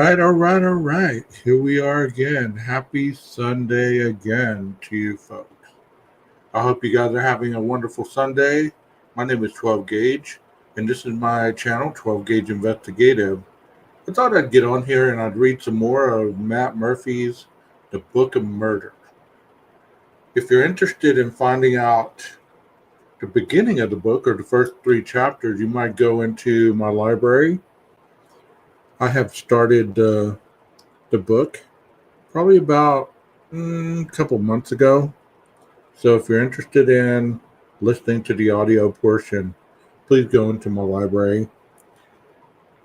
All right. Here we are again. Happy Sunday again to you folks. I hope you guys are having a wonderful Sunday. My name is 12 Gauge, and this is my channel, 12 Gauge Investigative. I thought I'd get on here and I'd read some more of Matt Murphy's The Book of Murder. If you're interested in finding out the beginning of the book or the first three chapters, you might go into my library. I have started the book probably about a couple months ago. So if you're interested in listening to the audio portion, please go into my library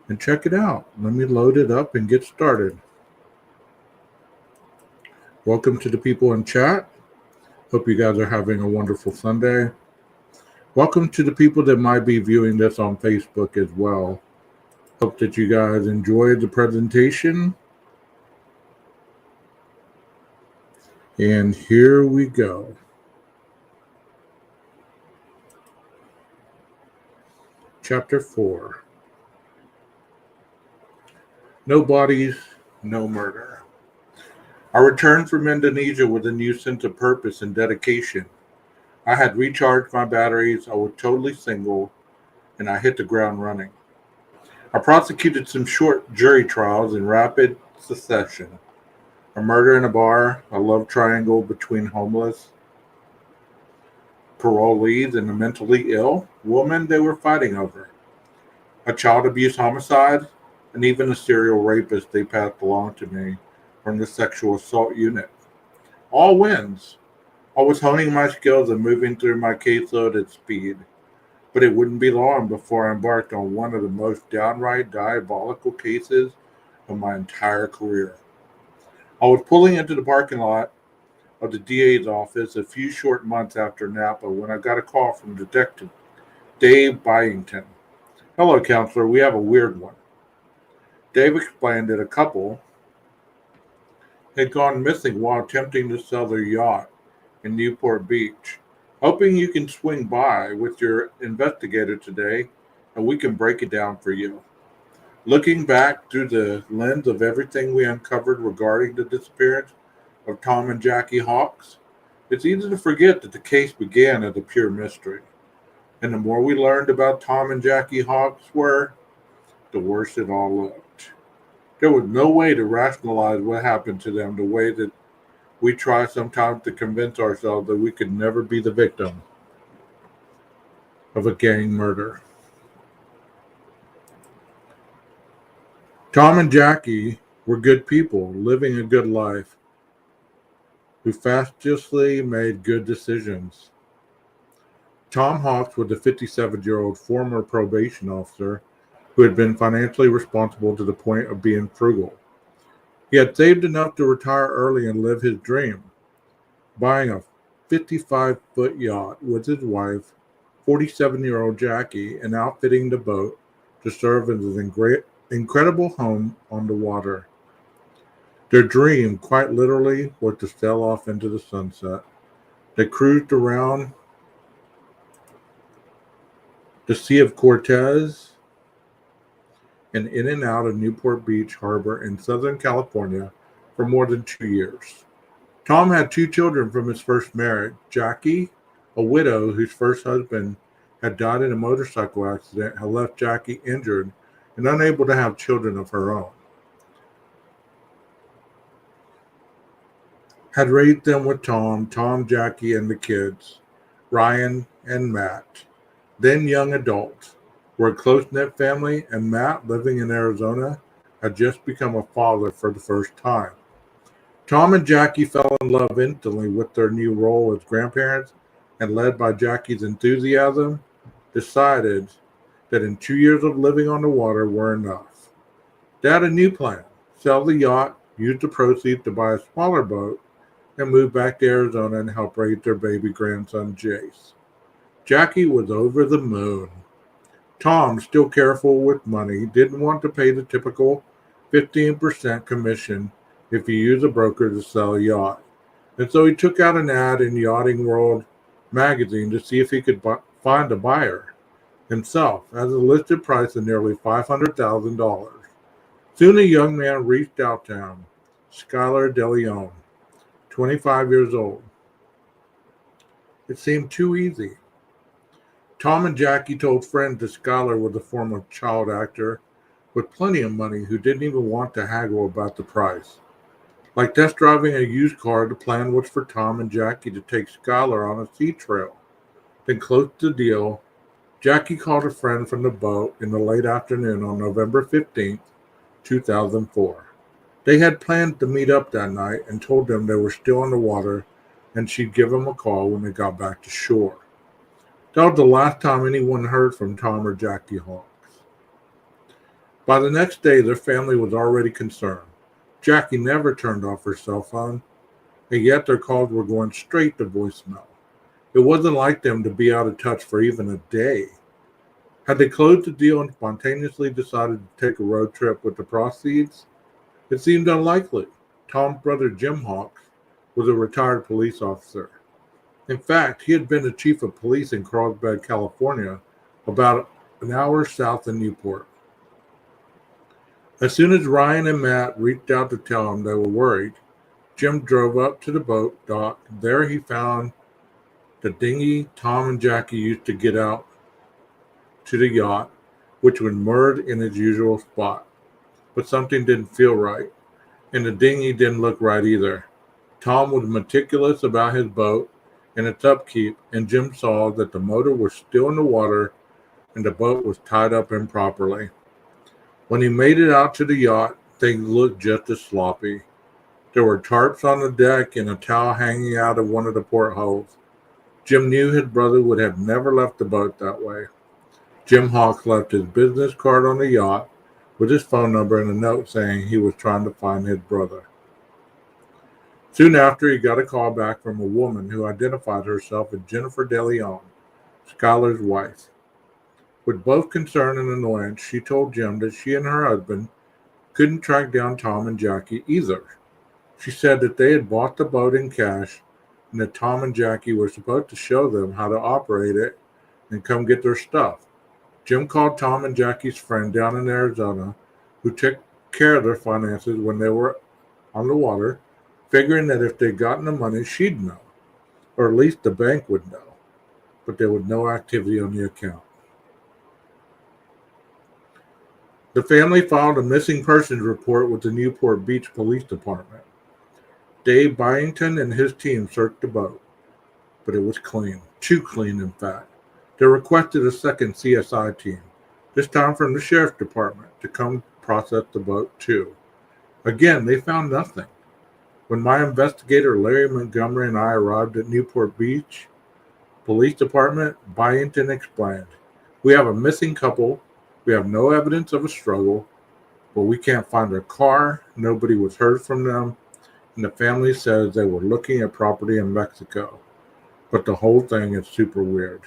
and check it out. Let me load it up and get started. Welcome to the people in chat. Hope you guys are having a wonderful Sunday. Welcome to the people that might be viewing this on Facebook as well. Hope that you guys enjoyed the presentation. And here we go. Chapter 4. No bodies, no murder. I returned from Indonesia with a new sense of purpose and dedication. I had recharged my batteries, I was totally single, and I hit the ground running. I prosecuted some short jury trials in rapid succession. A murder in a bar, a love triangle between homeless parolees and a mentally ill woman they were fighting over, a child abuse homicide, and even a serial rapist they passed along to me from the sexual assault unit. All wins. I was honing my skills and moving through my caseload at speed, but it wouldn't be long before I embarked on one of the most downright diabolical cases of my entire career. I was pulling into the parking lot of the DA's office a few short months after Napa when I got a call from Detective Dave Byington. "Hello, counselor. We have a weird one." Dave explained that a couple had gone missing while attempting to sell their yacht in Newport Beach. "Hoping you can swing by with your investigator today and we can break it down for you." Looking back through the lens of everything we uncovered regarding the disappearance of Tom and Jackie Hawks, it's easy to forget that the case began as a pure mystery. And the more we learned about Tom and Jackie Hawks were, the worse it all looked. There was no way to rationalize what happened to them the way that we try sometimes to convince ourselves that we could never be the victim of a gang murder. Tom and Jackie were good people living a good life who fastidiously made good decisions. Tom Hawks was a 57-year-old former probation officer who had been financially responsible to the point of being frugal. He had saved enough to retire early and live his dream, buying a 55-foot yacht with his wife, 47-year-old Jackie, and outfitting the boat to serve as an incredible home on the water. Their dream, quite literally, was to sail off into the sunset. They cruised around the Sea of Cortez and in and out of Newport Beach Harbor in Southern California for more than 2 years. Tom had 2 children from his first marriage. Jackie, a widow whose first husband had died in a motorcycle accident, had left Jackie injured and unable to have children of her own. Had raised them with Tom, Jackie, and the kids, Ryan and Matt, then young adults. Were a close-knit family, and Matt, living in Arizona, had just become a father for the first time. Tom and Jackie fell in love instantly with their new role as grandparents, and led by Jackie's enthusiasm, decided that in 2 years of living on the water were enough. They had a new plan: sell the yacht, use the proceeds to buy a smaller boat, and move back to Arizona and help raise their baby grandson, Jace. Jackie was over the moon. Tom, still careful with money, didn't want to pay the typical 15% commission if you use a broker to sell a yacht. And so he took out an ad in Yachting World magazine to see if he could find a buyer himself at a listed price of nearly $500,000. Soon a young man reached out to him, Skylar DeLeon, 25 years old. It seemed too easy. Tom and Jackie told friends that Skylar was a former child actor with plenty of money who didn't even want to haggle about the price. Like test driving a used car, the plan was for Tom and Jackie to take Skylar on a sea trail. Then close the deal, Jackie called a friend from the boat in the late afternoon on November 15th, 2004. They had planned to meet up that night and told them they were still in the water and she'd give them a call when they got back to shore. That was the last time anyone heard from Tom or Jackie Hawks. By the next day, their family was already concerned. Jackie never turned off her cell phone, and yet their calls were going straight to voicemail. It wasn't like them to be out of touch for even a day. Had they closed the deal and spontaneously decided to take a road trip with the proceeds? It seemed unlikely. Tom's brother Jim Hawks was a retired police officer. In fact, he had been the chief of police in Carlsbad, California, about an hour south of Newport. As soon as Ryan and Matt reached out to tell him they were worried, Jim drove up to the boat dock. There he found the dinghy Tom and Jackie used to get out to the yacht, which was moored in its usual spot. But something didn't feel right, and the dinghy didn't look right either. Tom was meticulous about his boat and its upkeep, and Jim saw that the motor was still in the water and the boat was tied up improperly. When he made it out to the yacht, things looked just as sloppy. There were tarps on the deck and a towel hanging out of one of the portholes. Jim knew his brother would have never left the boat that way. Jim Hawks left his business card on the yacht with his phone number and a note saying he was trying to find his brother. Soon after, he got a call back from a woman who identified herself as Jennifer DeLeon, Skylar's wife. With both concern and annoyance, she told Jim that she and her husband couldn't track down Tom and Jackie either. She said that they had bought the boat in cash and that Tom and Jackie were supposed to show them how to operate it and come get their stuff. Jim called Tom and Jackie's friend down in Arizona, who took care of their finances when they were on the water, figuring that if they'd gotten the money, she'd know, or at least the bank would know, but there was no activity on the account. The family filed a missing persons report with the Newport Beach Police Department. Dave Byington and his team searched the boat, but it was clean, too clean in fact. They requested a second CSI team, this time from the Sheriff's Department, to come process the boat too. Again, they found nothing. When my investigator Larry Montgomery and I arrived at Newport Beach Police Department, Byington explained, "We have a missing couple. We have no evidence of a struggle, but we can't find their car. Nobody was heard from them, and the family says they were looking at property in Mexico. But the whole thing is super weird."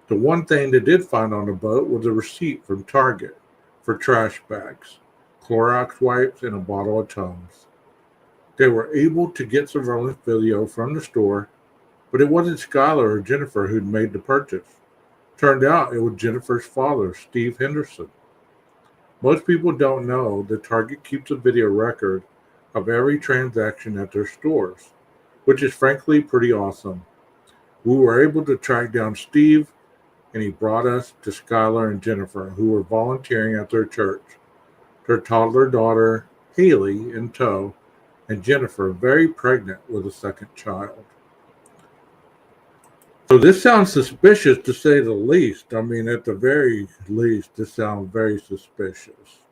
The one thing they did find on the boat was a receipt from Target for trash bags, Clorox wipes, and a bottle of Tums. They were able to get surveillance video from the store, but it wasn't Skylar or Jennifer who'd made the purchase. Turned out it was Jennifer's father, Steve Henderson. Most people don't know that Target keeps a video record of every transaction at their stores, which is frankly pretty awesome. We were able to track down Steve, and he brought us to Skylar and Jennifer, who were volunteering at their church. Their toddler daughter, Haley, in tow, and Jennifer very pregnant with a second child. So this sounds suspicious to say the least. I mean, at the very least, this sounds very suspicious.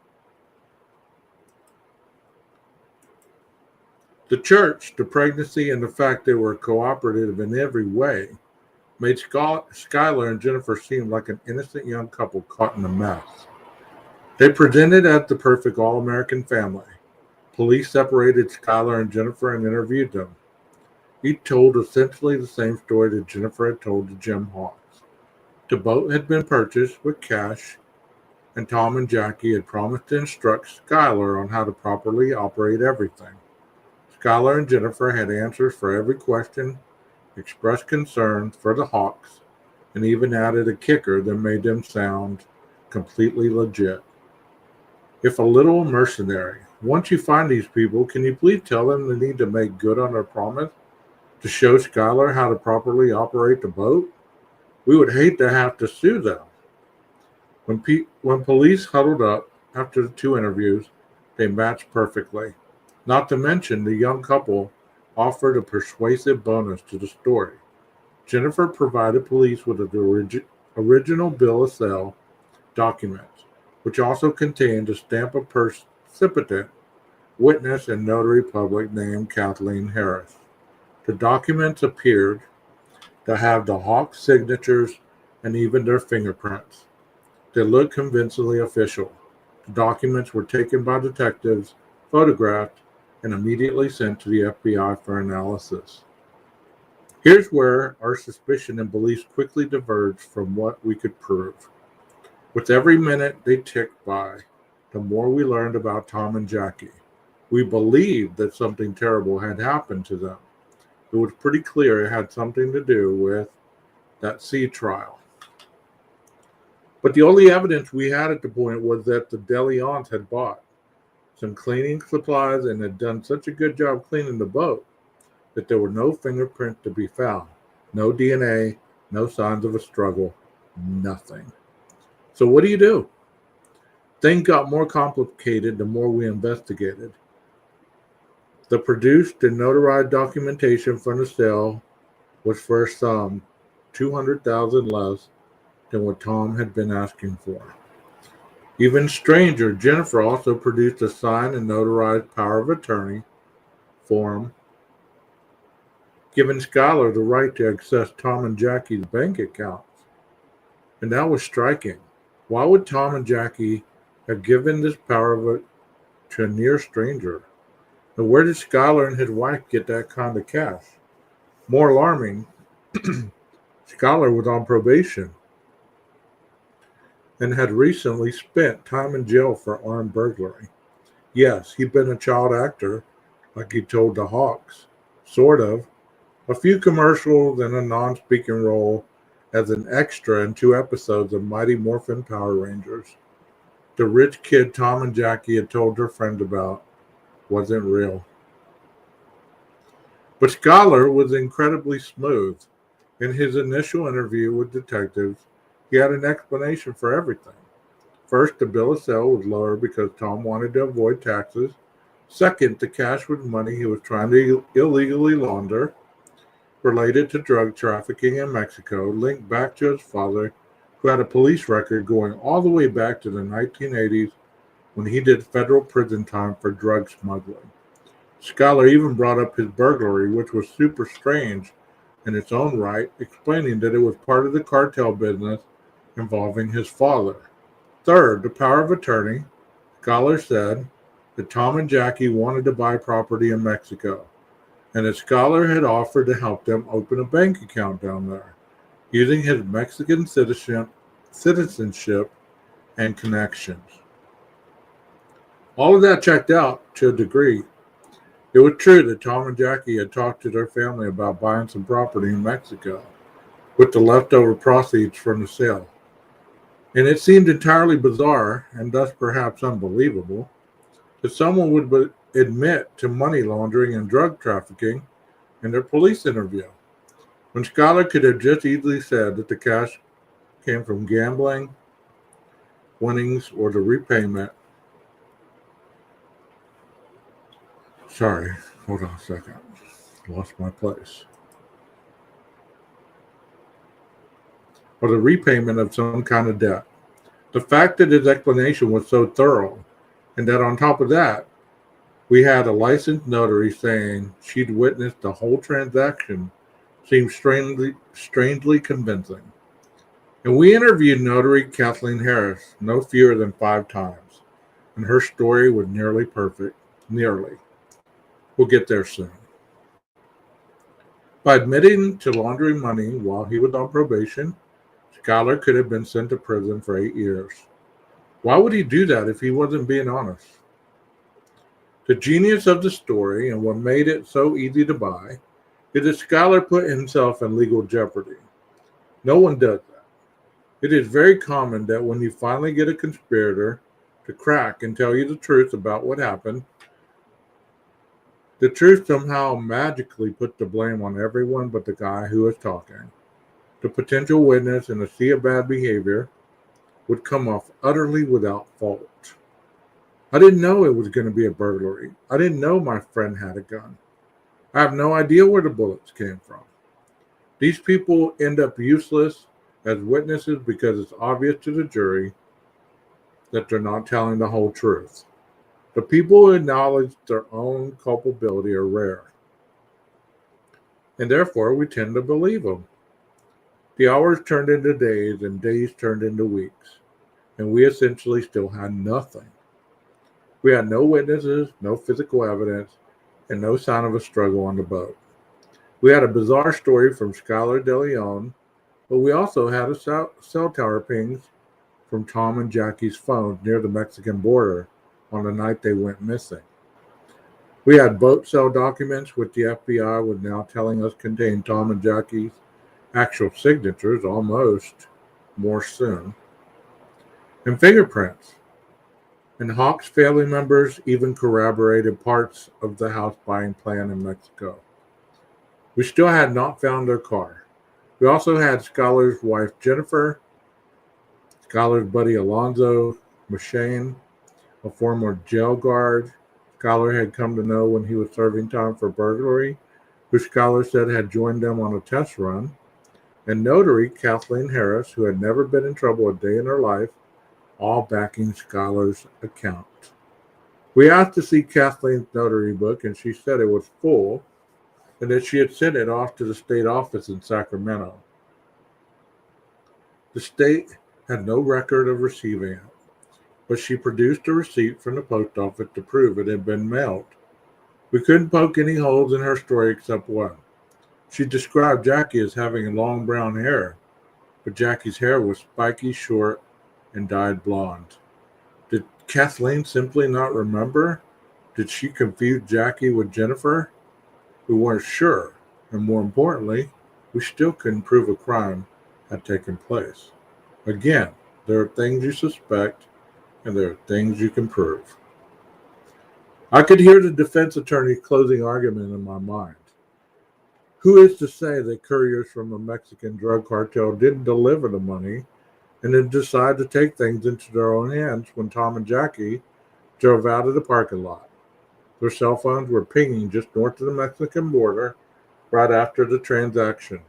The church, the pregnancy, and the fact they were cooperative in every way made Skylar and Jennifer seem like an innocent young couple caught in a mess. They presented as the perfect all-American family. Police separated Skylar and Jennifer and interviewed them. Each told essentially the same story that Jennifer had told to Jim Hawks. The boat had been purchased with cash, and Tom and Jackie had promised to instruct Skylar on how to properly operate everything. Skylar and Jennifer had answers for every question, expressed concern for the Hawks, and even added a kicker that made them sound completely legit. If a little mercenary. Once you find these people, can you please tell them they need to make good on their promise to show Skylar how to properly operate the boat? We would hate to have to sue them. When police huddled up after the two interviews, they matched perfectly. Not to mention, the young couple offered a persuasive bonus to the story. Jennifer provided police with the original bill of sale documents, which also contained a stamp of precipitant witness and notary public named Kathleen Harris. The documents appeared to have the Hawks' signatures and even their fingerprints. They looked convincingly official. The documents were taken by detectives, photographed, and immediately sent to the FBI for analysis. Here's where our suspicion and beliefs quickly diverged from what we could prove. With every minute they ticked by, the more we learned about Tom and Jackie. We believed that something terrible had happened to them. It was pretty clear it had something to do with that sea trial. But the only evidence we had at the point was that the DeLeons had bought some cleaning supplies and had done such a good job cleaning the boat that there were no fingerprints to be found, no DNA, no signs of a struggle, nothing. So what do? Things got more complicated the more we investigated. The produced and notarized documentation from the sale was for a sum $200,000 less than what Tom had been asking for. Even stranger, Jennifer also produced a signed and notarized power of attorney form giving Skylar the right to access Tom and Jackie's bank accounts. And that was striking. Why would Tom and Jackie have given this power to a near stranger? And where did Skylar and his wife get that kind of cash? More alarming, Skylar was on probation and had recently spent time in jail for armed burglary. Yes, he'd been a child actor, like he told the Hawks. Sort of. A few commercials and a non-speaking role as an extra in 2 episodes of Mighty Morphin Power Rangers. The rich kid Tom and Jackie had told their friend about wasn't real. But Skylar was incredibly smooth. In his initial interview with detectives, he had an explanation for everything. First, the bill of sale was lower because Tom wanted to avoid taxes. Second, the cash was money he was trying to illegally launder, related to drug trafficking in Mexico, linked back to his father, who had a police record going all the way back to the 1980s when he did federal prison time for drug smuggling. Skylar even brought up his burglary, which was super strange in its own right, explaining that it was part of the cartel business involving his father. Third, the power of attorney. Skylar said that Tom and Jackie wanted to buy property in Mexico, and that Skylar had offered to help them open a bank account down there, using his Mexican citizenship and connections. All of that checked out to a degree. It was true that Tom and Jackie had talked to their family about buying some property in Mexico with the leftover proceeds from the sale. And it seemed entirely bizarre, and thus perhaps unbelievable, that someone would admit to money laundering and drug trafficking in their police interview, when Skylar could have just easily said that the cash came from gambling, winnings, or the repayment. Sorry, hold on a second. Lost my place. Or the repayment of some kind of debt. The fact that his explanation was so thorough, and that on top of that, we had a licensed notary saying she'd witnessed the whole transaction, seemed strangely convincing. And we interviewed notary Kathleen Harris no fewer than 5 times, and her story was nearly perfect. Nearly. We'll get there soon. By admitting to laundering money while he was on probation, Skylar could have been sent to prison for 8 years. Why would he do that if he wasn't being honest? The genius of the story, and what made it so easy to buy, is that Skylar put himself in legal jeopardy. No one does that. It is very common that when you finally get a conspirator to crack and tell you the truth about what happened. The truth somehow magically put the blame on everyone but the guy who was talking. The potential witness in a sea of bad behavior would come off utterly without fault. I didn't know it was going to be a burglary. I didn't know my friend had a gun. I have no idea where the bullets came from. These people end up useless as witnesses because it's obvious to the jury that they're not telling the whole truth. The people who acknowledge their own culpability are rare, and therefore we tend to believe them. The hours turned into days, and days turned into weeks, and we essentially still had nothing. We had no witnesses, no physical evidence, and no sign of a struggle on the boat. We had a bizarre story from Skylar DeLeon, but we also had a cell tower pings from Tom and Jackie's phones near the Mexican border on the night they went missing. We had boat cell documents, which the FBI was now telling us contained Tom and Jackie's actual signatures, almost, more soon, and fingerprints. And Hawk's family members even corroborated parts of the house buying plan in Mexico. We still had not found their car. We also had Skylar's wife, Jennifer, Skylar's buddy, Alonzo Machane, a former jail guard Skylar had come to know when he was serving time for burglary, who Skylar said had joined them on a test run, and notary Kathleen Harris, who had never been in trouble a day in her life, all backing Skylar's account. We asked to see Kathleen's notary book, and she said it was full and that she had sent it off to the state office in Sacramento. The state had no record of receiving it, but she produced a receipt from the post office to prove it had been mailed. We couldn't poke any holes in her story except one. She described Jackie as having long brown hair, but Jackie's hair was spiky, short, and dyed blonde. Did Kathleen simply not remember? Did she confuse Jackie with Jennifer? We weren't sure, and more importantly, we still couldn't prove a crime had taken place. Again, there are things you suspect, and there are things you can prove. I could hear the defense attorney's closing argument in my mind. Who is to say that couriers from a Mexican drug cartel didn't deliver the money and then decide to take things into their own hands when Tom and Jackie drove out of the parking lot? Their cell phones were pinging just north of the Mexican border right after the transaction,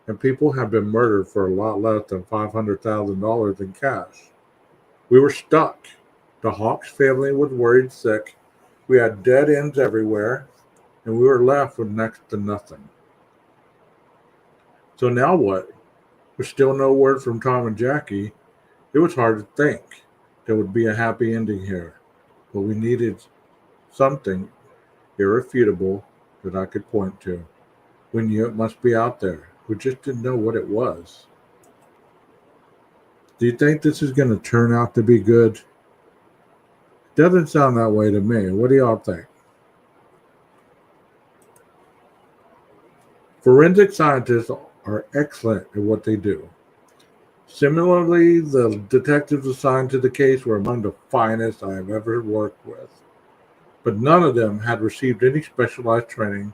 and people have been murdered for a lot less than $500,000 in cash. We were stuck. The Hawks family was worried sick. We had dead ends everywhere, and we were left with next to nothing. So now what? With still no word from Tom and Jackie, it was hard to think there would be a happy ending here, but we needed something irrefutable that I could point to. We knew it must be out there. We just didn't know what it was. Do you think this is going to turn out to be good? Doesn't sound that way to me. What do y'all think? Forensic scientists are excellent at what they do. Similarly, the detectives assigned to the case were among the finest I have ever worked with. But none of them had received any specialized training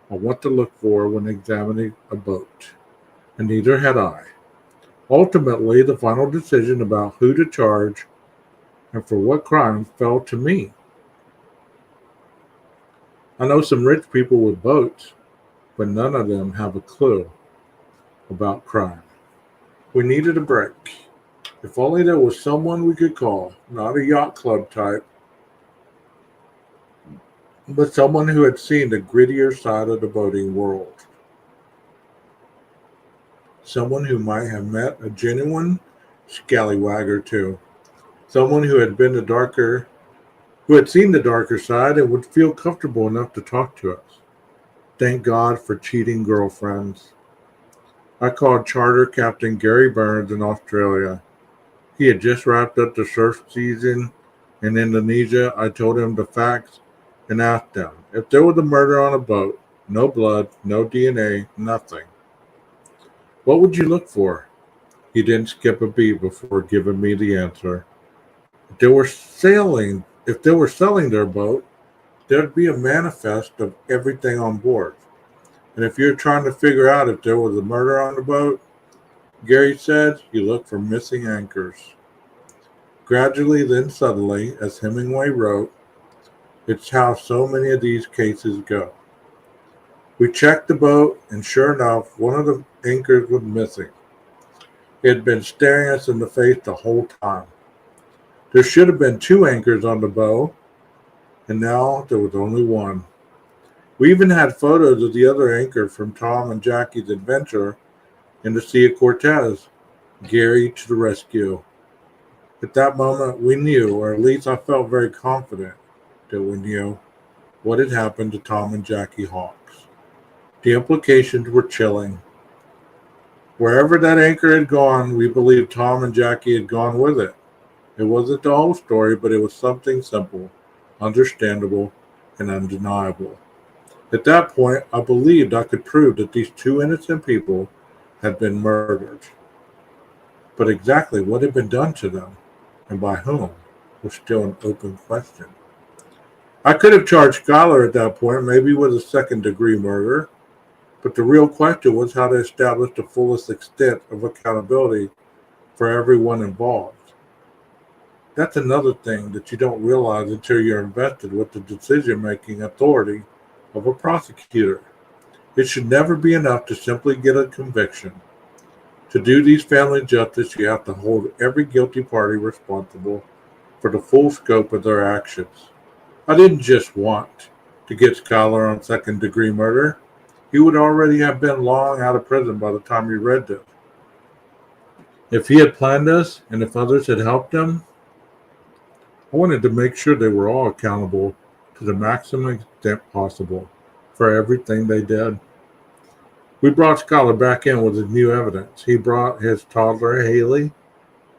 on what to look for when examining a boat, and neither had I. Ultimately, the final decision about who to charge and for what crime fell to me. I know some rich people with boats, but none of them have a clue about crime. We needed a break. If only there was someone we could call, not a yacht club type, but someone who had seen the grittier side of the boating world. Someone who might have met a genuine scallywag or two. Someone who had seen the darker side and would feel comfortable enough to talk to us. Thank God for cheating girlfriends. I called Charter Captain Gary Burns in Australia. He had just wrapped up the surf season in Indonesia. I told him the facts and asked him if there was a murder on a boat, no blood, no DNA, nothing. What would you look for? He didn't skip a beat before giving me the answer. If they were selling their boat, there'd be a manifest of everything on board. And if you're trying to figure out if there was a murder on the boat, Gary said, you look for missing anchors. Gradually, then suddenly, as Hemingway wrote, it's how so many of these cases go. We checked the boat, and sure enough, one of the anchors was missing. It had been staring us in the face the whole time. There should have been two anchors on the bow, and now there was only one. We even had photos of the other anchor from Tom and Jackie's adventure in the Sea of Cortez. Gary to the rescue. At that moment, we knew, or at least I felt very confident that we knew, what had happened to Tom and Jackie Hawks. The implications were chilling. Wherever that anchor had gone, we believed Tom and Jackie had gone with it. It wasn't the whole story, but it was something simple, understandable, and undeniable. At that point, I believed I could prove that these two innocent people had been murdered. But exactly what had been done to them, and by whom, was still an open question. I could have charged Schuyler at that point, maybe with a second-degree murder, but the real question was how to establish the fullest extent of accountability for everyone involved. That's another thing that you don't realize until you're invested with the decision-making authority of a prosecutor. It should never be enough to simply get a conviction. To do these family justice, you have to hold every guilty party responsible for the full scope of their actions. I didn't just want to get Schuyler on second-degree murder. He would already have been long out of prison by the time he read this. If he had planned this, and if others had helped him, I wanted to make sure they were all accountable to the maximum extent possible for everything they did. We brought Schuyler back in with his new evidence. He brought his toddler, Haley,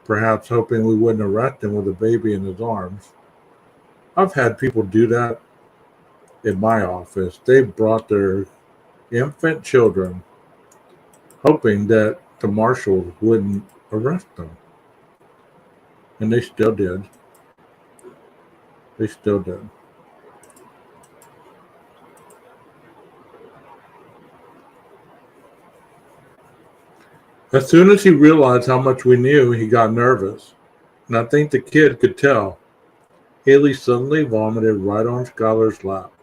perhaps hoping we wouldn't arrest him with a baby in his arms. I've had people do that in my office. They brought their infant children, hoping that the marshals wouldn't arrest them. And they still did. They still did. As soon as he realized how much we knew, he got nervous. And I think the kid could tell. Haley suddenly vomited right on Schuyler's lap.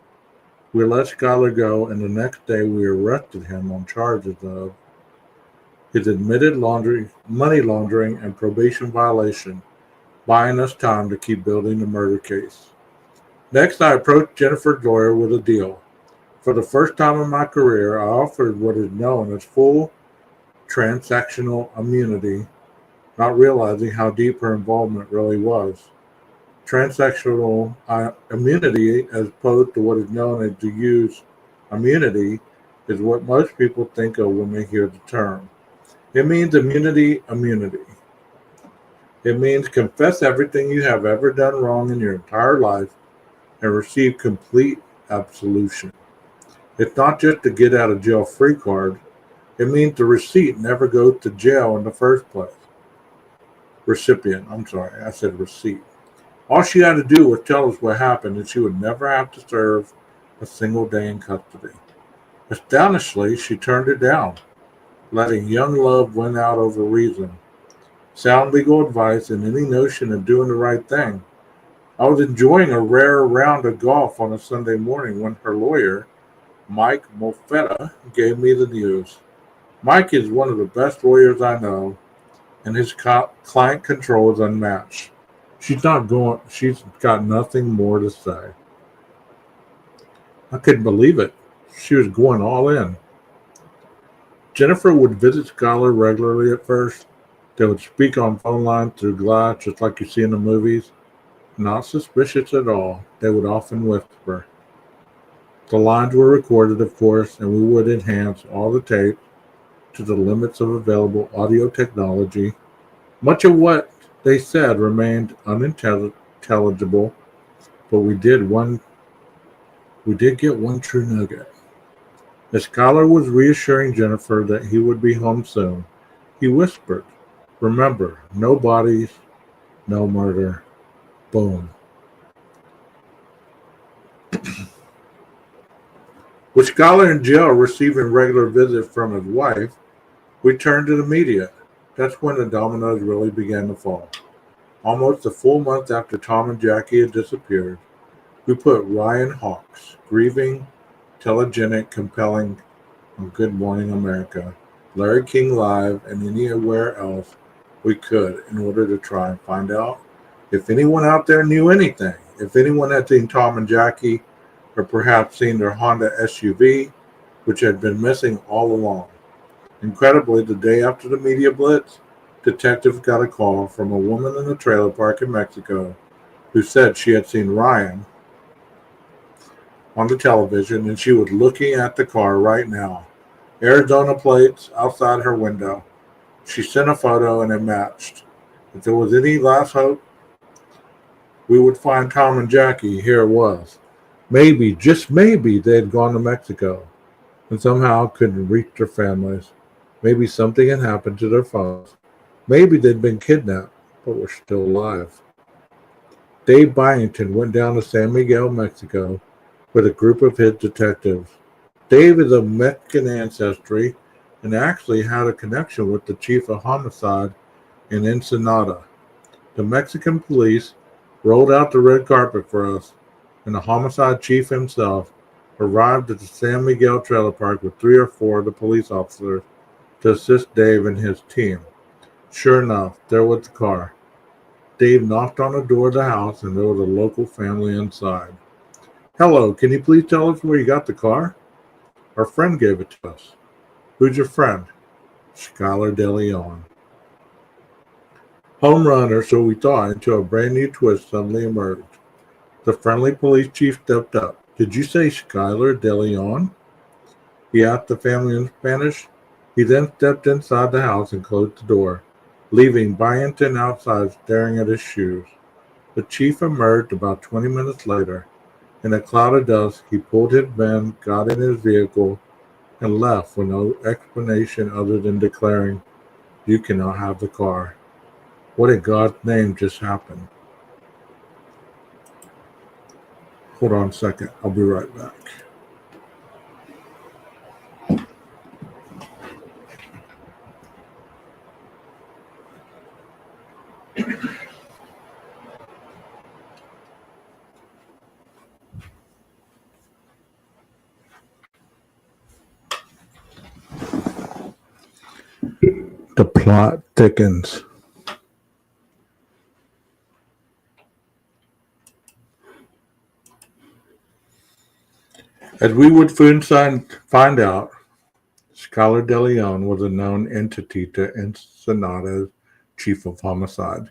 We let Schuyler go, and the next day we arrested him on charges of his admitted money laundering and probation violation, buying us time to keep building the murder case. Next, I approached Jennifer's lawyer with a deal. For the first time in my career, I offered what is known as full transactional immunity, not realizing how deep her involvement really was. Transactional immunity, as opposed to what is known as the use immunity, is what most people think of when they hear the term. It means immunity. It means confess everything you have ever done wrong in your entire life and receive complete absolution. It's not just a get out of jail free card. It means the receipt never goes to jail in the first place. Recipient, I'm sorry, I said receipt. All she had to do was tell us what happened, and she would never have to serve a single day in custody. Astonishingly, she turned it down, letting young love win out over reason, sound legal advice, and any notion of doing the right thing. I was enjoying a rare round of golf on a Sunday morning when her lawyer, Mike Molfetta, gave me the news. Mike is one of the best lawyers I know, and his client control is unmatched. She's got nothing more to say. I couldn't believe it. She was going all in. Jennifer would visit Schuyler regularly at first. They would speak on phone lines through glass, just like you see in the movies. Not suspicious at all, they would often whisper. The lines were recorded, of course, and we would enhance all the tape to the limits of available audio technology. Much of what they said remained unintelligible, but we did get one true nugget. As Schuyler was reassuring Jennifer that he would be home soon, he whispered, "Remember, no bodies, no murder, Boom. With Skylar in jail receiving regular visits from his wife, we turned to the media. That's when the dominoes really began to fall. Almost a full month after Tom and Jackie had disappeared, we put Ryan Hawkes, grieving, telegenic, compelling on Good Morning America, Larry King Live, and anywhere else we could in order to try and find out if anyone out there knew anything, if anyone had seen Tom and Jackie, or perhaps seen their Honda SUV, which had been missing all along. Incredibly, the day after the media blitz, detectives got a call from a woman in a trailer park in Mexico who said she had seen Ryan on the television and she was looking at the car right now. Arizona plates outside her window. She sent a photo and it matched. If there was any last hope we would find Tom and Jackie, here it was. Maybe, just maybe, they had gone to Mexico and somehow couldn't reach their families. Maybe something had happened to their phones. Maybe they'd been kidnapped, but were still alive. Dave Byington went down to San Miguel, Mexico, with a group of his detectives. Dave is of Mexican ancestry and actually had a connection with the chief of homicide in Ensenada. The Mexican police rolled out the red carpet for us, and the homicide chief himself arrived at the San Miguel trailer park with 3 or 4 of the police officers to assist Dave and his team. Sure enough, there was the car. Dave knocked on the door of the house, and there was a local family inside. "Hello, can you please tell us where you got the car?" "Our friend gave it to us." "Who's your friend?" "Skylar De Leon." Home run, or so we thought, until a brand new twist suddenly emerged. The friendly police chief stepped up. "Did you say Skylar De Leon?" he asked the family in Spanish. He then stepped inside the house and closed the door, leaving Byington outside staring at his shoes. The chief emerged about 20 minutes later. In a cloud of dust, he pulled his men, got in his vehicle, and left with no explanation other than declaring, "You cannot have the car." What in God's name just happened? Hold on a second. I'll be right back. The plot thickens. As we would soon find out, Skylar De Leon was a known entity to Ensenada's chief of homicide.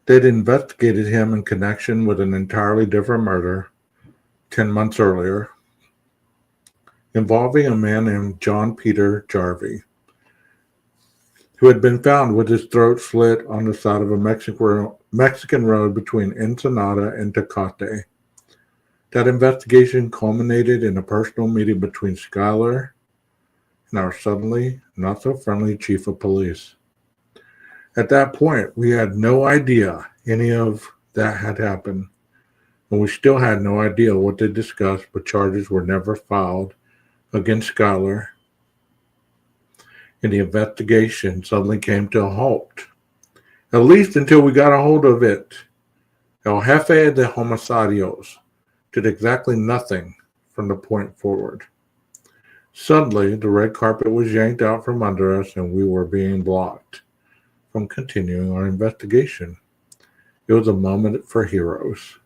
They'd investigated him in connection with an entirely different murder 10 months earlier, involving a man named John Peter Jarvie, who had been found with his throat slit on the side of a Mexican road between Ensenada and Tecate. That investigation culminated in a personal meeting between Skylar and our suddenly not-so-friendly chief of police. At that point, we had no idea any of that had happened, and we still had no idea what they discussed, but charges were never filed against Skylar, and the investigation suddenly came to a halt, at least until we got a hold of it. El Jefe de Homicidios did exactly nothing from the point forward. Suddenly, the red carpet was yanked out from under us, and we were being blocked from continuing our investigation. It was a moment for heroes.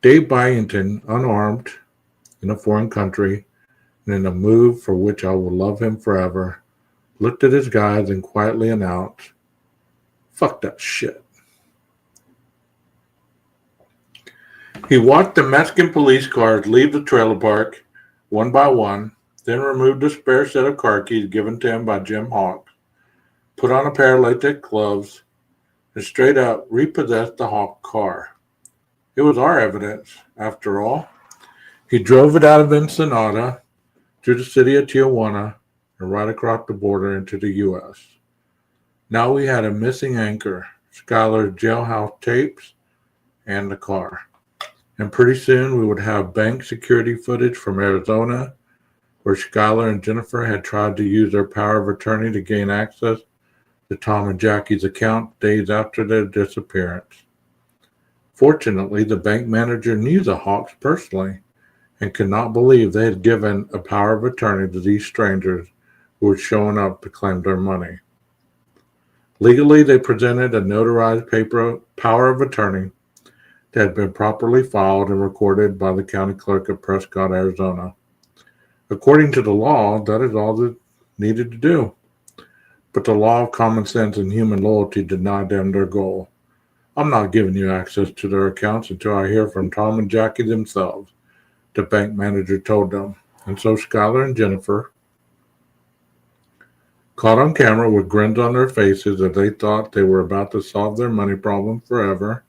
Dave Byington, unarmed, in a foreign country, and in a move for which I will love him forever, looked at his guys and quietly announced, "Fuck that shit." He watched the Mexican police cars leave the trailer park, one by one, then removed the spare set of car keys given to him by Jim Hawk, put on a pair of latex gloves, and straight up repossessed the Hawk car. It was our evidence, after all. He drove it out of Ensenada, through the city of Tijuana, and right across the border into the U.S. Now we had a missing anchor, Skylar's jailhouse tapes, and the car. And pretty soon we would have bank security footage from Arizona where Skylar and Jennifer had tried to use their power of attorney to gain access to Tom and Jackie's account days after their disappearance. Fortunately, the bank manager knew the Hawks personally and could not believe they had given a power of attorney to these strangers who were showing up to claim their money. Legally, they presented a notarized paper power of attorney that had been properly filed and recorded by the county clerk of Prescott, Arizona. According to the law, that is all that needed to do. But the law of common sense and human loyalty denied them their goal. I'm not giving you access to their accounts until I hear from Tom and Jackie themselves, the bank manager told them. And so Skylar and Jennifer, caught on camera with grins on their faces as they thought they were about to solve their money problem forever,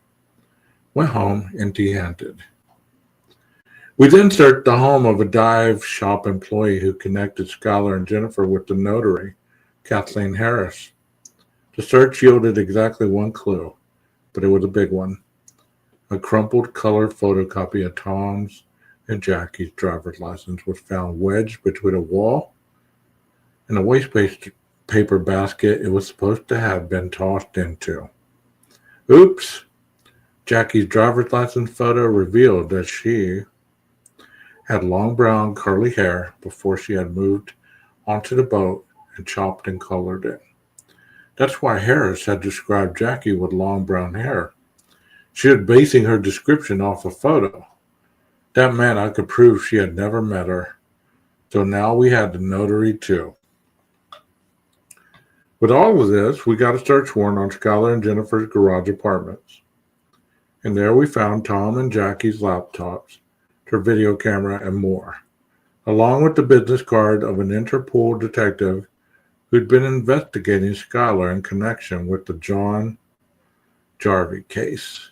went home empty-handed. We then searched the home of a dive shop employee who connected Skylar and Jennifer with the notary, Kathleen Harris. The search yielded exactly one clue, but it was a big one. A crumpled color photocopy of Tom's and Jackie's driver's license was found wedged between a wall and a waste paper basket it was supposed to have been tossed into. Oops! Jackie's driver's license photo revealed that she had long brown curly hair before she had moved onto the boat and chopped and colored it. That's why Harris had described Jackie with long brown hair. She was basing her description off a photo. That meant I could prove she had never met her. So now we had the notary too. With all of this, we got a search warrant on Skylar and Jennifer's garage apartments. And there we found Tom and Jackie's laptops, their video camera, and more, along with the business card of an Interpol detective who'd been investigating Skylar in connection with the John Jarvie case.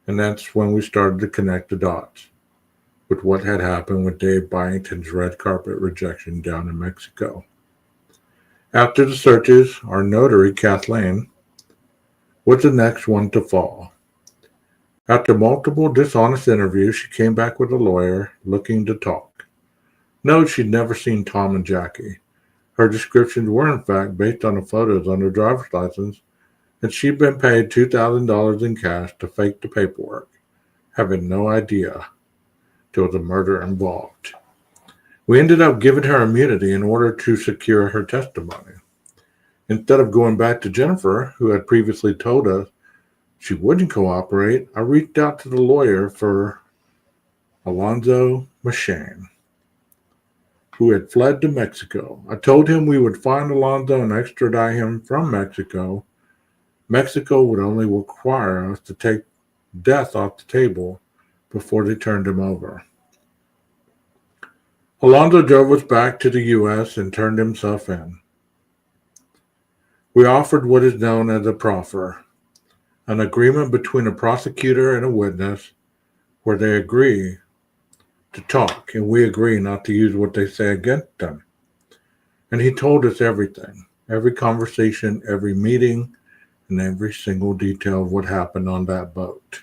And that's when we started to connect the dots with what had happened with Dave Byington's red carpet rejection down in Mexico. After the searches, our notary, Kathleen, was the next one to fall. After multiple dishonest interviews, she came back with a lawyer looking to talk. No, she'd never seen Tom and Jackie. Her descriptions were, in fact, based on the photos on her driver's license, and she'd been paid $2,000 in cash to fake the paperwork, having no idea there was a murder involved. We ended up giving her immunity in order to secure her testimony. Instead of going back to Jennifer, who had previously told us she wouldn't cooperate, I reached out to the lawyer for Alonzo Machane, who had fled to Mexico. I told him we would find Alonzo and extradite him from Mexico. Mexico would only require us to take death off the table before they turned him over. Alonzo drove us back to the U.S. and turned himself in. We offered what is known as a proffer, an agreement between a prosecutor and a witness where they agree to talk and we agree not to use what they say against them. And he told us everything, every conversation, every meeting, and every single detail of what happened on that boat.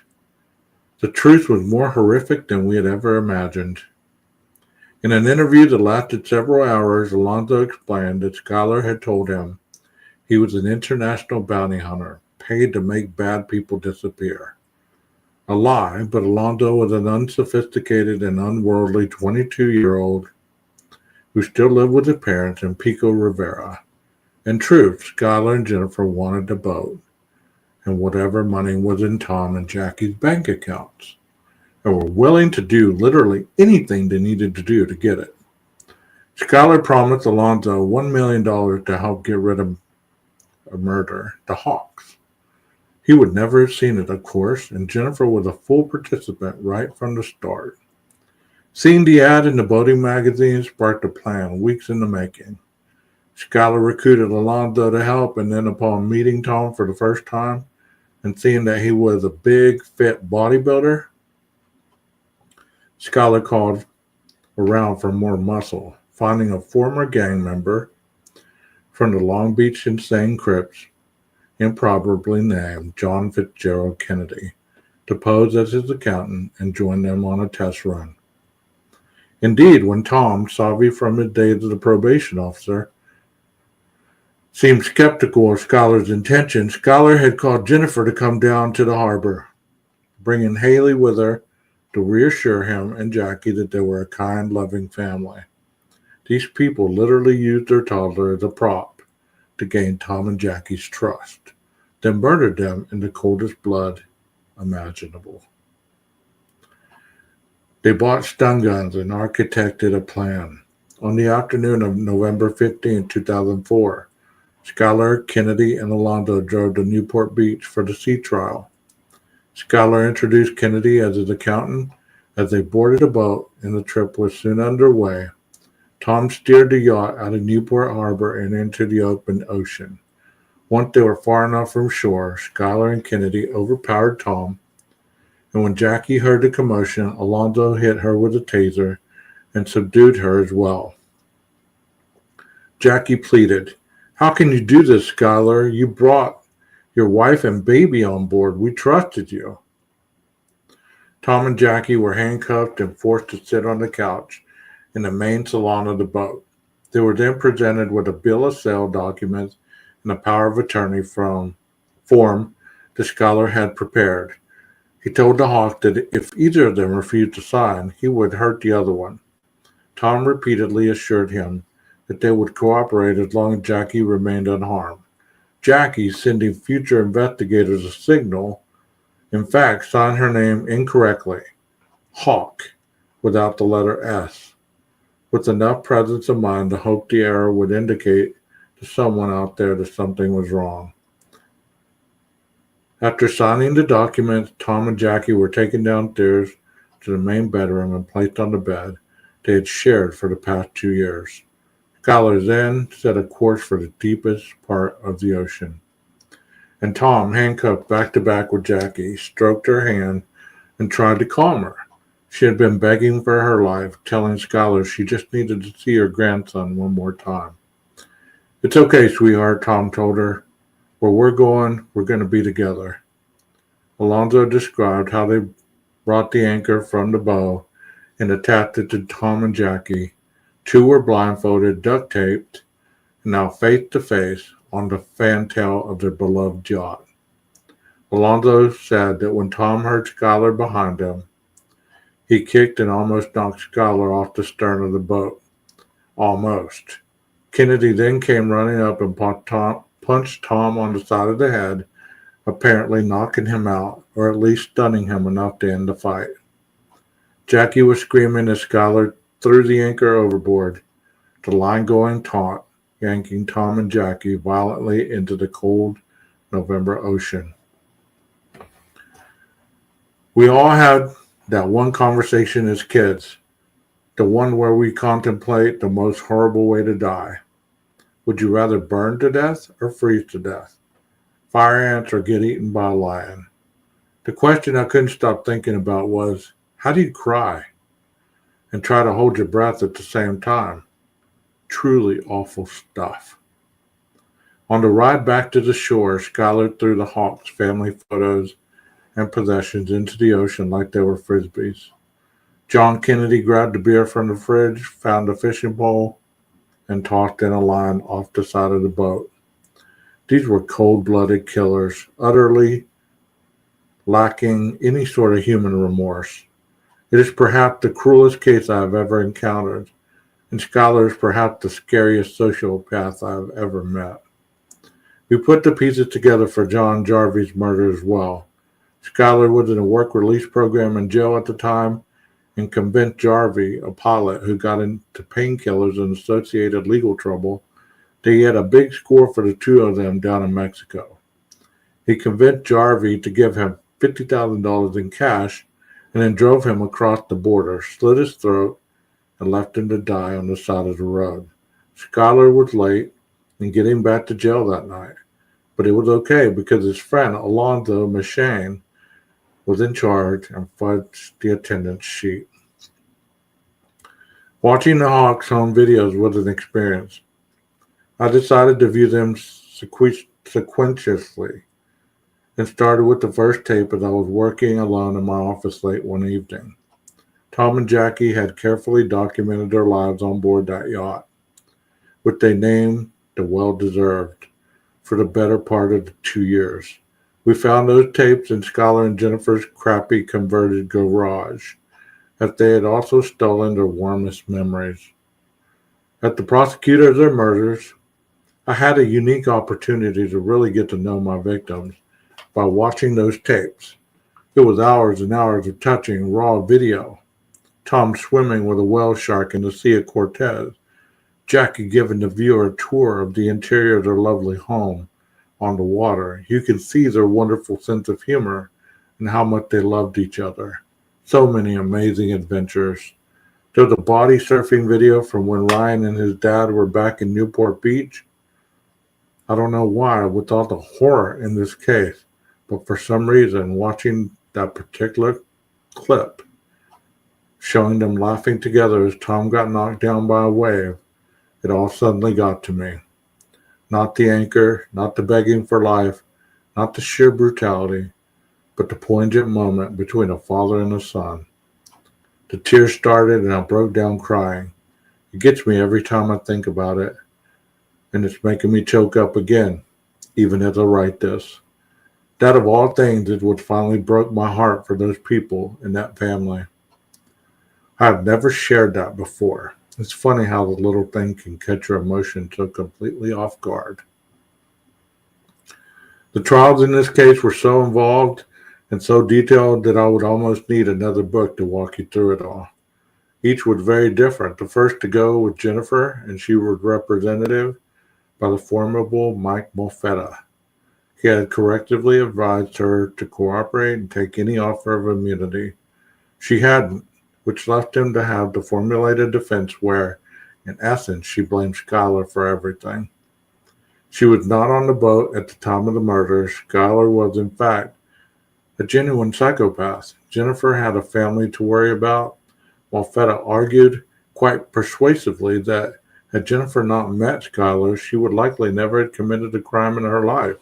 The truth was more horrific than we had ever imagined. In an interview that lasted several hours, Alonzo explained that Skylar had told him he was an international bounty hunter, paid to make bad people disappear. A lie, but Alonzo was an unsophisticated and unworldly 22-year-old who still lived with his parents in Pico Rivera. In truth, Skylar and Jennifer wanted the boat and whatever money was in Tom and Jackie's bank accounts, and were willing to do literally anything they needed to do to get it. Skylar promised Alonzo $1 million to help get rid of a murder, the Hawks. He would never have seen it, of course, and Jennifer was a full participant right from the start. Seeing the ad in the boating magazine sparked a plan weeks in the making. Skylar recruited Alonzo to help, and then upon meeting Tom for the first time and seeing that he was a big, fit bodybuilder, Skylar called around for more muscle, finding a former gang member from the Long Beach Insane Crips, improbably named John Fitzgerald Kennedy, to pose as his accountant and join them on a test run. Indeed, when Tom, savvy from his days as a probation officer, seemed skeptical of Scholar's intentions, Scholar had called Jennifer to come down to the harbor, bringing Haley with her to reassure him and Jackie that they were a kind, loving family. These people literally used their toddler as a prop to gain Tom and Jackie's trust, then murdered them in the coldest blood imaginable. They bought stun guns and architected a plan. On the afternoon of November 15, 2004, Scholar, Kennedy, and Alonzo drove to Newport Beach for the sea trial. Scholar introduced Kennedy as his accountant as they boarded a boat, and the trip was soon underway. Tom steered the yacht out of Newport Harbor and into the open ocean. Once they were far enough from shore, Scholar and Kennedy overpowered Tom, and when Jackie heard the commotion, Alonzo hit her with a taser and subdued her as well. Jackie pleaded, "How can you do this, Scholar? You brought your wife and baby on board. We trusted you." Tom and Jackie were handcuffed and forced to sit on the couch in the main salon of the boat. They were then presented with a bill of sale document and a power of attorney form the Scholar had prepared. He told the Hawk that if either of them refused to sign, he would hurt the other one. Tom repeatedly assured him that they would cooperate as long as Jackie remained unharmed. Jackie, sending future investigators a signal, in fact, signed her name incorrectly, Hawk, without the letter S, with enough presence of mind to hope the error would indicate to someone out there that something was wrong. After signing the documents, Tom and Jackie were taken downstairs to the main bedroom and placed on the bed they had shared for the past 2 years. Scholar then set a course for the deepest part of the ocean. And Tom, handcuffed back to back with Jackie, stroked her hand and tried to calm her. She had been begging for her life, telling Scholar she just needed to see her grandson one more time. "It's okay, sweetheart," Tom told her. "Where we're going to be together." Alonzo described how they brought the anchor from the bow and attached it to Tom and Jackie. Two were blindfolded, duct taped, and now face to face on the fantail of their beloved yacht. Alonzo said that when Tom heard Scholar behind him, he kicked and almost knocked Scholar off the stern of the boat. Almost. Kennedy then came running up and punched Tom on the side of the head, apparently knocking him out, or at least stunning him enough to end the fight. Jackie was screaming as Scholar threw the anchor overboard, the line going taut, yanking Tom and Jackie violently into the cold November ocean. We all had that one conversation as kids, the one where we contemplate the most horrible way to die. Would you rather burn to death or freeze to death? Fire ants or get eaten by a lion? The question I couldn't stop thinking about was, how do you cry and try to hold your breath at the same time? Truly awful stuff. On the ride back to the shore, Scholar threw the Hawks' family photos and possessions into the ocean like they were frisbees. John Kennedy grabbed a beer from the fridge, found a fishing pole, and tossed in a line off the side of the boat. These were cold-blooded killers, utterly lacking any sort of human remorse. It is perhaps the cruelest case I have ever encountered, and Scholar is perhaps the scariest sociopath I have ever met. We put the pieces together for John Jarvie's murder as well. Scholar was in a work release program in jail at the time and convinced Jarvie, a pilot who got into painkillers and associated legal trouble, that he had a big score for the two of them down in Mexico. He convinced Jarvie to give him $50,000 in cash and then drove him across the border, slit his throat, and left him to die on the side of the road. Scholar was late in getting back to jail that night, but it was okay because his friend Alonzo Machane was in charge and fudged the attendance sheet. Watching the Hawks home videos was an experience. I decided to view them sequentially. and started with the first tape as I was working alone in my office late one evening. Tom and Jackie had carefully documented their lives on board that yacht, which they named the Well-Deserved, for the better part of the 2 years. We found those tapes in Skylar and Jennifer's crappy converted garage, as they had also stolen their warmest memories. As the prosecutor of their murders, I had a unique opportunity to really get to know my victims by watching those tapes. It was hours and hours of touching raw video. Tom swimming with a whale shark in the Sea of Cortez, Jackie giving the viewer a tour of the interior of their lovely home on the water. You can see their wonderful sense of humor and how much they loved each other. So many amazing adventures. There's a body surfing video from when Ryan and his dad were back in Newport Beach. I don't know why, with all the horror in this case, but for some reason, watching that particular clip, showing them laughing together as Tom got knocked down by a wave, it all suddenly got to me. Not the anchor, not the begging for life, not the sheer brutality, but the poignant moment between a father and a son. The tears started and I broke down crying. It gets me every time I think about it, and it's making me choke up again, even as I write this. That of all things is what finally broke my heart for those people in that family. I have never shared that before. It's funny how the little thing can catch your emotion so completely off guard. The trials in this case were so involved and so detailed that I would almost need another book to walk you through it all. Each was very different. The first to go was Jennifer, and she was represented by the formidable Mike Molfetta. He had correctively advised her to cooperate and take any offer of immunity. She hadn't, which left him to have the formulated defense where, in essence, she blamed Skylar for everything. She was not on the boat at the time of the murder. Skylar was, in fact, a genuine psychopath. Jennifer had a family to worry about. Molfetta argued quite persuasively that had Jennifer not met Skylar, she would likely never have committed a crime in her life.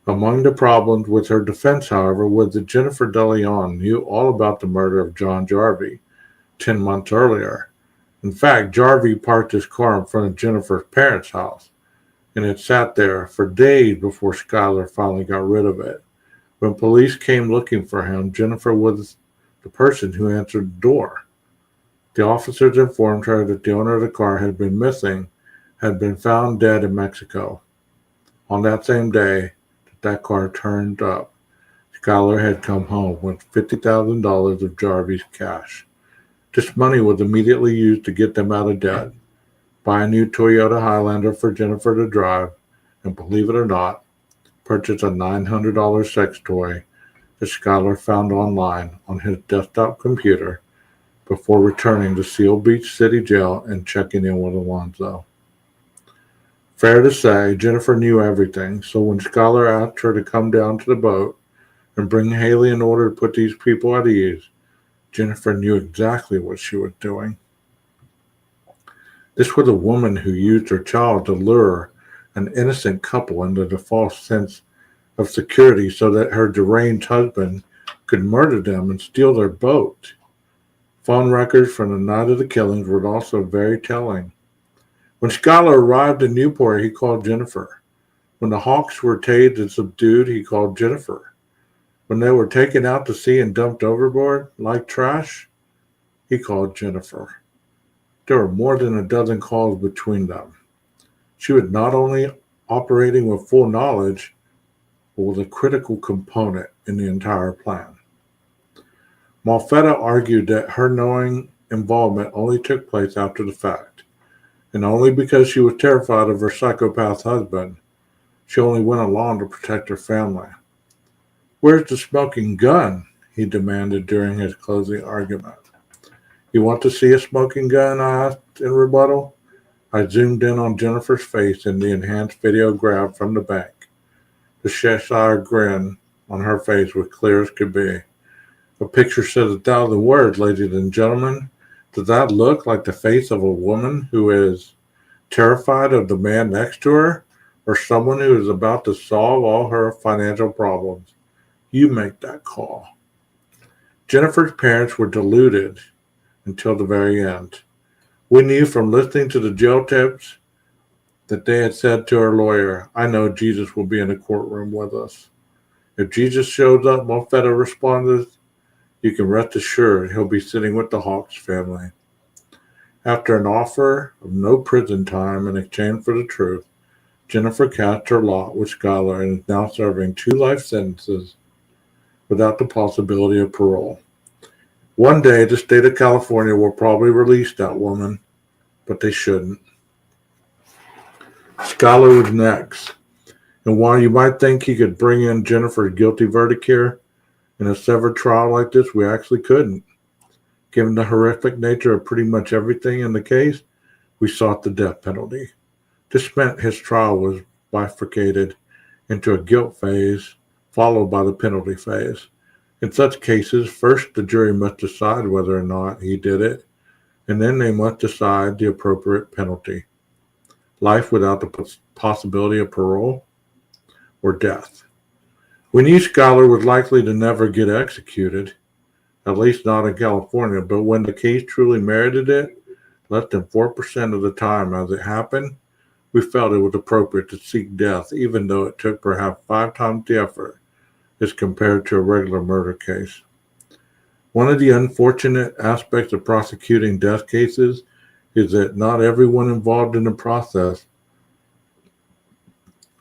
Among the problems with her defense, however, was that Jennifer DeLeon knew all about the murder of John Jarvie 10 months earlier. In fact, Jarvie parked his car in front of Jennifer's parents' house, and it sat there for days before Skylar finally got rid of it. When police came looking for him, Jennifer was the person who answered the door. The officers informed her that the owner of the car had been missing, had been found dead in Mexico. On that same day that car turned up, Skylar had come home with $50,000 of Jarvie's cash. This money was immediately used to get them out of debt, buy a new Toyota Highlander for Jennifer to drive, and believe it or not, purchase a $900 sex toy that Skylar found online on his desktop computer before returning to Seal Beach City Jail and checking in with Alonzo. Fair to say, Jennifer knew everything, so when Skylar asked her to come down to the boat and bring Haley in order to put these people at ease, Jennifer knew exactly what she was doing. This was a woman who used her child to lure an innocent couple into the false sense of security so that her deranged husband could murder them and steal their boat. Phone records from the night of the killings were also very telling. When Skylar arrived in Newport, he called Jennifer. When the Hawks were tased and subdued, he called Jennifer. When they were taken out to sea and dumped overboard like trash, he called Jennifer. There were more than a dozen calls between them. She was not only operating with full knowledge, but was a critical component in the entire plan. Molfetta argued that her knowing involvement only took place after the fact, and only because she was terrified of her psychopath husband, she only went along to protect her family. "Where's the smoking gun?" he demanded during his closing argument. "You want to see a smoking gun?" I asked in rebuttal. I zoomed in on Jennifer's face in the enhanced video grab from the bank. The Cheshire grin on her face was clear as could be. A picture says 1,000 words, ladies and gentlemen. Does that look like the face of a woman who is terrified of the man next to her, or someone who is about to solve all her financial problems. You make that call. Jennifer's parents were deluded until the very end. We knew from listening to the jail tapes that they had said to her lawyer, I know Jesus will be in the courtroom with us. If Jesus shows up, Monfetta responded, you can rest assured he'll be sitting with the Hawks family. After an offer of no prison time in exchange for the truth, Jennifer cast her lot with Schuyler and is now serving 2 life sentences without the possibility of parole. One day, the state of California will probably release that woman, but they shouldn't. Schuyler was next, and while you might think he could bring in Jennifer's guilty verdict here, in a severed trial like this, we actually couldn't. Given the horrific nature of pretty much everything in the case, we sought the death penalty. This meant his trial was bifurcated into a guilt phase, followed by the penalty phase. In such cases, first the jury must decide whether or not he did it, and then they must decide the appropriate penalty. Life without the possibility of parole, or death. We knew Schuyler was likely to never get executed, at least not in California, but when the case truly merited it, less than 4% of the time as it happened, we felt it was appropriate to seek death, even though it took perhaps 5 times the effort as compared to a regular murder case. One of the unfortunate aspects of prosecuting death cases is that not everyone involved in the process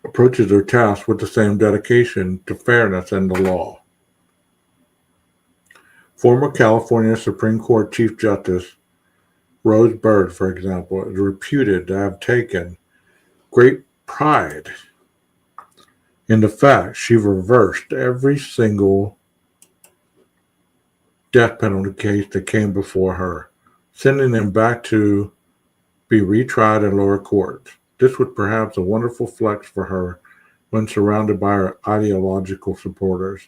approaches their task with the same dedication to fairness and the law. Former California Supreme Court Chief Justice Rose Bird, for example, is reputed to have taken great pride in the fact she reversed every single death penalty case that came before her, sending them back to be retried in lower courts. This was perhaps a wonderful flex for her when surrounded by her ideological supporters,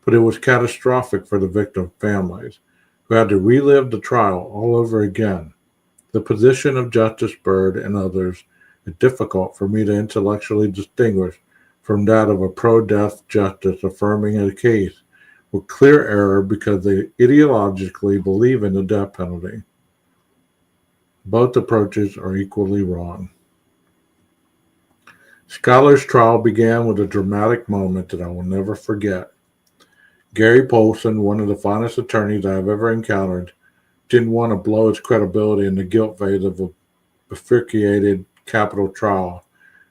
but it was catastrophic for the victim families, who had to relive the trial all over again. The position of Justice Bird and others is difficult for me to intellectually distinguish from that of a pro-death justice affirming a case with clear error because they ideologically believe in the death penalty. Both approaches are equally wrong. Schuyler's trial began with a dramatic moment that I will never forget. Gary Polson, one of the finest attorneys I have ever encountered, didn't want to blow his credibility in the guilt phase of a bifurcated capital trial.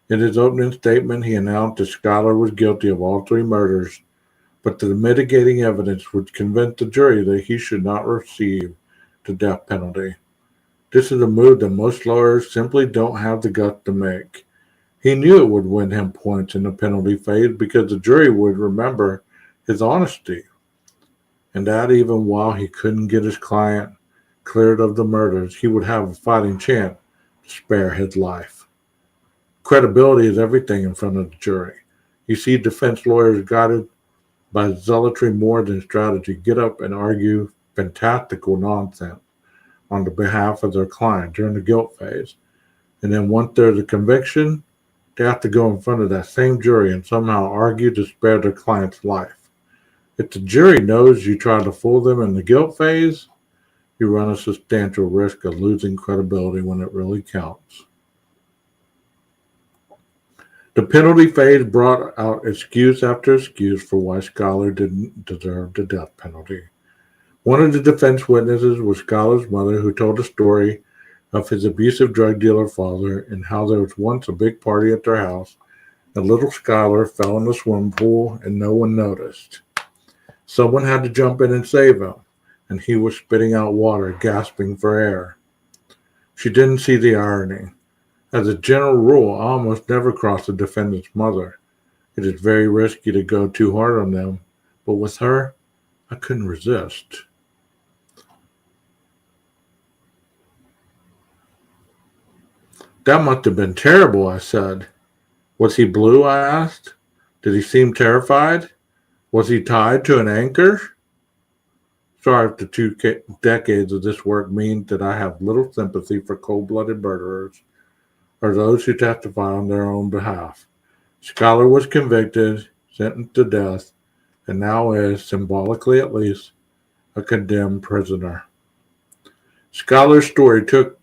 In his opening statement, he announced that Schuyler was guilty of all 3 murders, but the mitigating evidence would convince the jury that he should not receive the death penalty. This is a move that most lawyers simply don't have the guts to make. He knew it would win him points in the penalty phase because the jury would remember his honesty, and that even while he couldn't get his client cleared of the murders, he would have a fighting chance to spare his life. Credibility is everything in front of the jury. You see defense lawyers guided by zealotry more than strategy get up and argue fantastical nonsense on the behalf of their client during the guilt phase, and then once there's a conviction, they have to go in front of that same jury and somehow argue to spare their client's life. If the jury knows you try to fool them in the guilt phase, you run a substantial risk of losing credibility when it really counts. The penalty phase brought out excuse after excuse for why Schuyler didn't deserve the death penalty. One of the defense witnesses was Schuyler's mother, who told a story of his abusive drug dealer father and how there was once a big party at their house and little Schuyler fell in the swimming pool and no one noticed. Someone had to jump in and save him, and he was spitting out water, gasping for air. She didn't see the irony. As a general rule, I almost never cross a defendant's mother. It is very risky to go too hard on them, but with her, I couldn't resist. That must have been terrible, I said. Was he blue, I asked. Did he seem terrified? Was he tied to an anchor? Sorry if the 2 decades of this work means that I have little sympathy for cold-blooded murderers. are those who testify on their own behalf. Schuyler was convicted, sentenced to death, and now is, symbolically at least, a condemned prisoner. Schuyler's story took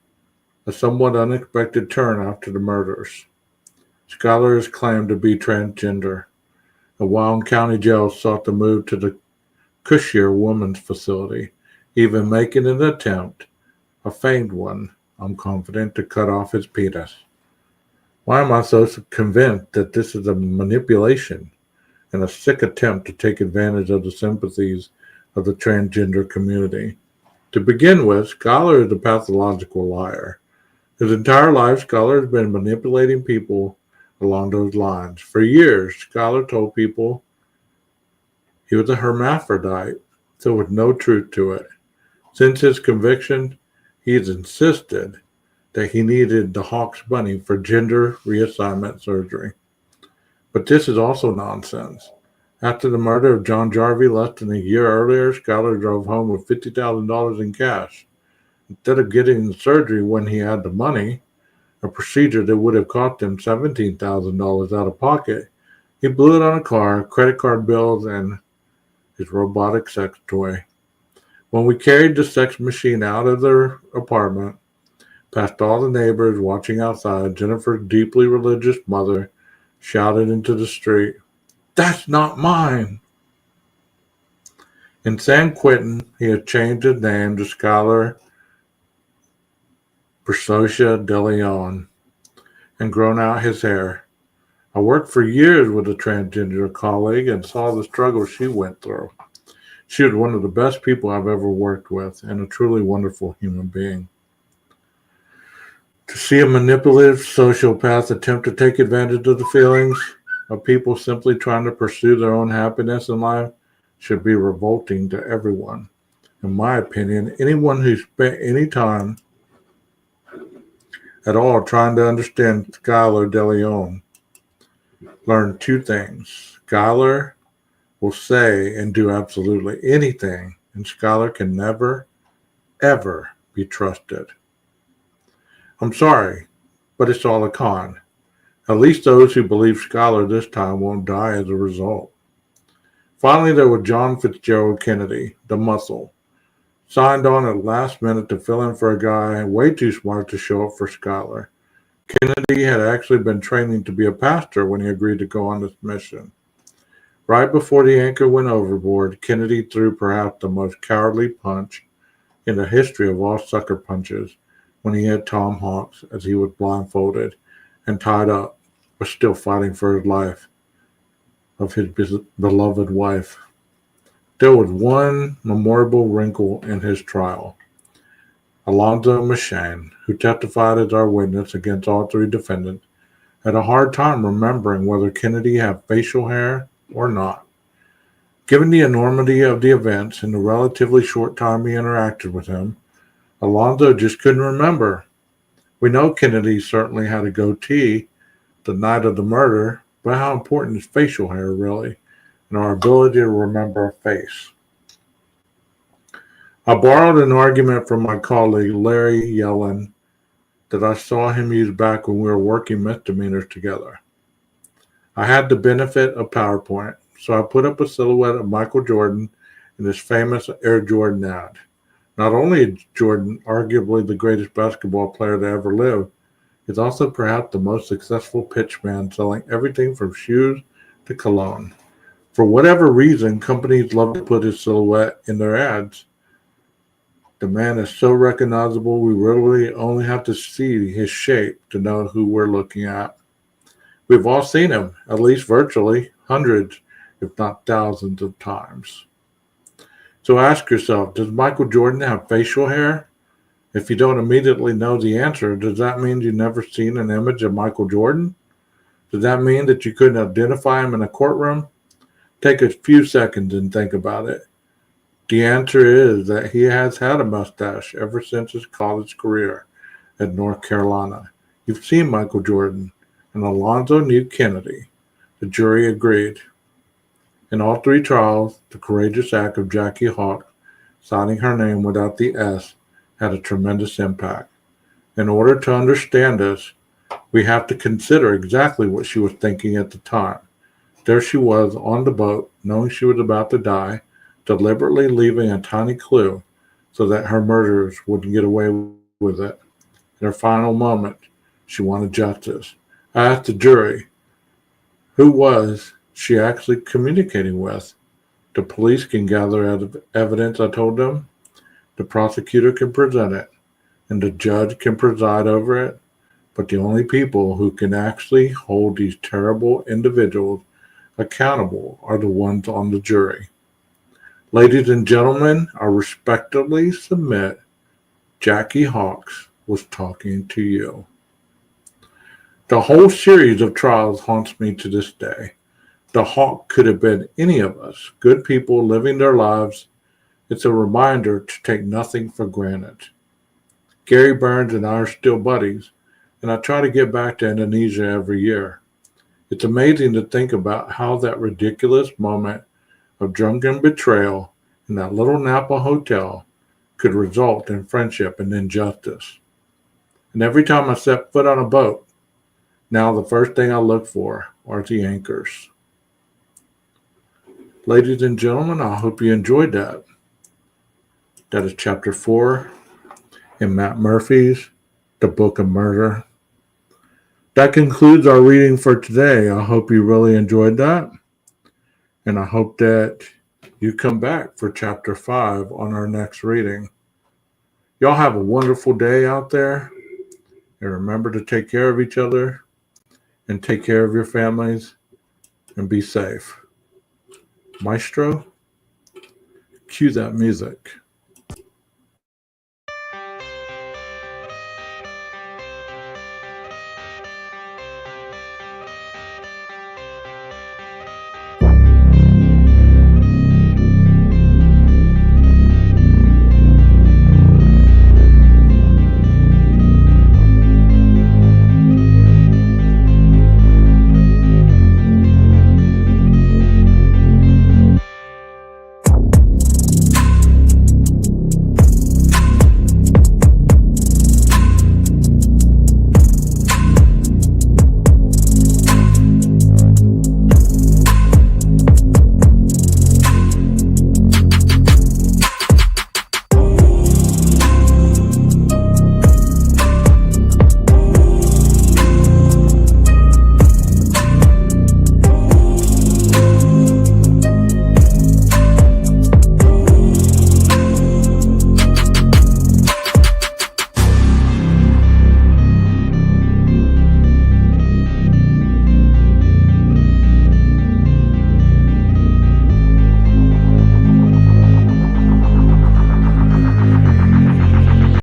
a somewhat unexpected turn after the murders. Schuyler is claimed to be transgender, and while in county jail sought to move to the Cushier Women's Facility, even making an attempt, a feigned one, I'm confident, to cut off his penis. Why am I so convinced that this is a manipulation and a sick attempt to take advantage of the sympathies of the transgender community? To begin with, Schuyler is a pathological liar. His entire life, Schuyler has been manipulating people along those lines. For years, Schuyler told people he was a hermaphrodite, so with no truth to it. Since his conviction, he has insisted that he needed the Hawks money for gender reassignment surgery. But this is also nonsense. After the murder of John Jarvie less than a year earlier, Schuyler drove home with $50,000 in cash. Instead of getting the surgery when he had the money, a procedure that would have cost him $17,000 out of pocket, he blew it on a car, credit card bills, and his robotic sex toy. When we carried the sex machine out of their apartment, past all the neighbors watching outside, Jennifer's deeply religious mother shouted into the street, "That's not mine!" In San Quentin, he had changed his name to Schuyler Persocia de Leon and grown out his hair. I worked for years with a transgender colleague and saw the struggle she went through. She was one of the best people I've ever worked with and a truly wonderful human being. To see a manipulative sociopath attempt to take advantage of the feelings of people simply trying to pursue their own happiness in life should be revolting to everyone. In my opinion, anyone who spent any time at all trying to understand Schuyler de Leon learned two things. Schuyler will say and do absolutely anything, and Schuyler can never, ever be trusted. I'm sorry, but it's all a con. At least those who believe Schuyler this time won't die as a result. Finally, there was John Fitzgerald Kennedy, the muscle, signed on at the last minute to fill in for a guy way too smart to show up for Schuyler. Kennedy had actually been training to be a pastor when he agreed to go on this mission. Right before the anchor went overboard, Kennedy threw perhaps the most cowardly punch in the history of all sucker punches when he hit Tom Hawks as he was blindfolded and tied up, but still fighting for his life of his beloved wife. There was one memorable wrinkle in his trial. Alonzo Machane, who testified as our witness against all three defendants, had a hard time remembering whether Kennedy had facial hair or not. Given the enormity of the events and the relatively short time he interacted with him, Alonzo just couldn't remember. We know Kennedy certainly had a goatee the night of the murder, but how important is facial hair really, and our ability to remember a face? I borrowed an argument from my colleague Larry Yellen that I saw him use back when we were working misdemeanors together. I had the benefit of PowerPoint, so I put up a silhouette of Michael Jordan in his famous Air Jordan ad. Not only is Jordan arguably the greatest basketball player to ever live, he's also perhaps the most successful pitchman, selling everything from shoes to cologne. For whatever reason, companies love to put his silhouette in their ads. The man is so recognizable, we really only have to see his shape to know who we're looking at. We've all seen him, at least virtually, hundreds, if not thousands of times. So ask yourself, does Michael Jordan have facial hair? If you don't immediately know the answer, does that mean you've never seen an image of Michael Jordan? Does that mean that you couldn't identify him in a courtroom? Take a few seconds and think about it. The answer is that he has had a mustache ever since his college career at North Carolina. You've seen Michael Jordan, and Alonzo knew Kennedy. The jury agreed. In all three trials, the courageous act of Jackie Hawk, signing her name without the S, had a tremendous impact. In order to understand this, We have to consider exactly what she was thinking at the time. There she was on the boat, knowing she was about to die, deliberately leaving a tiny clue so that her murderers wouldn't get away with it. In her final moment, she wanted justice. I asked the jury, who was she actually communicating with? The police can gather evidence, I told them. The prosecutor can present it, and the judge can preside over it. But the only people who can actually hold these terrible individuals accountable are the ones on the jury. Ladies and gentlemen, I respectfully submit Jackie Hawks was talking to you. The whole series of trials haunts me to this day. The Hawk could have been any of us, good people living their lives. It's a reminder to take nothing for granted. Gary Burns and I are still buddies, and I try to get back to Indonesia every year. It's amazing to think about how that ridiculous moment of drunken betrayal in that little Napa hotel could result in friendship and then justice. And every time I set foot on a boat, now the first thing I look for are the anchors. Ladies and gentlemen, I hope you enjoyed that. That is chapter 4 in Matt Murphy's The Book of Murder. That concludes our reading for today. I hope you really enjoyed that. And I hope that you come back for chapter 5 on our next reading. Y'all have a wonderful day out there. And remember to take care of each other and take care of your families and be safe. Maestro, cue that music.